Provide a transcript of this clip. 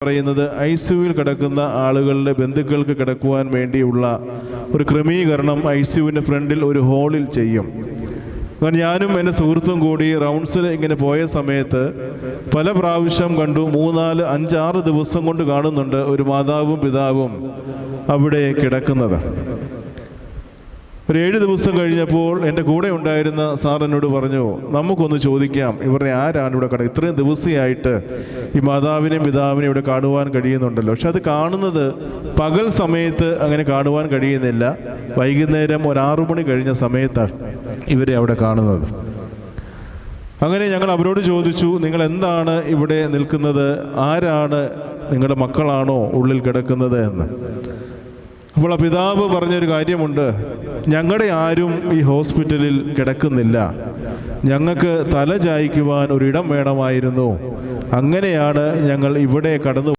പറയുന്നത് ICUവിൽ കിടക്കുന്ന ആളുകളുടെ ബന്ധുക്കൾക്ക് കിടക്കുവാൻ വേണ്ടിയുള്ള ഒരു ക്രമീകരണം ICUവിൻ്റെ ഫ്രണ്ടിൽ ഒരു ഹാളിൽ ചെയ്യും. കാരണം ഞാനും എൻ്റെ സുഹൃത്തും കൂടി റൗണ്ട്സിൽ ഇങ്ങനെ പോയ സമയത്ത് പല പ്രാവശ്യം കണ്ടു. 3, 4, 5, 6 ദിവസം കൊണ്ട് കാണുന്നുണ്ട് ഒരു മാതാവും പിതാവും അവിടെ കിടക്കുന്നത്. ഒരു 7 ദിവസം കഴിഞ്ഞപ്പോൾ എൻ്റെ കൂടെ ഉണ്ടായിരുന്ന സാർ എന്നോട് പറഞ്ഞു, നമുക്കൊന്ന് ചോദിക്കാം ഇവരുടെ ആരാണ് ഇവിടെ കിടക്കുക, ഇത്രയും ദിവസമായിട്ട് ഈ മാതാവിനെയും പിതാവിനെയും ഇവിടെ കാണുവാൻ കഴിയുന്നുണ്ടല്ലോ. പക്ഷെ അത് കാണുന്നത് പകൽ സമയത്ത് അങ്ങനെ കാണുവാൻ കഴിയുന്നില്ല. വൈകുന്നേരം ഒരു 6 മണി കഴിഞ്ഞ സമയത്താണ് ഇവരെ അവിടെ കാണുന്നത്. അങ്ങനെ ഞങ്ങൾ അവരോട് ചോദിച്ചു, നിങ്ങൾ എന്താണ് ഇവിടെ നിൽക്കുന്നത്, ആരാണ്, നിങ്ങളുടെ മക്കളാണോ ഉള്ളിൽ കിടക്കുന്നത് എന്ന്. അപ്പോൾ ആ പിതാവ് പറഞ്ഞൊരു കാര്യമുണ്ട്, ഞങ്ങളുടെ ആരും ഈ ഹോസ്പിറ്റലിൽ കിടക്കുന്നില്ല, ഞങ്ങൾക്ക് തല ചായ്ക്കുവാൻ ഒരിടം വേണമായിരുന്നു, അങ്ങനെയാണ് ഞങ്ങൾ ഇവിടെ കടന്നു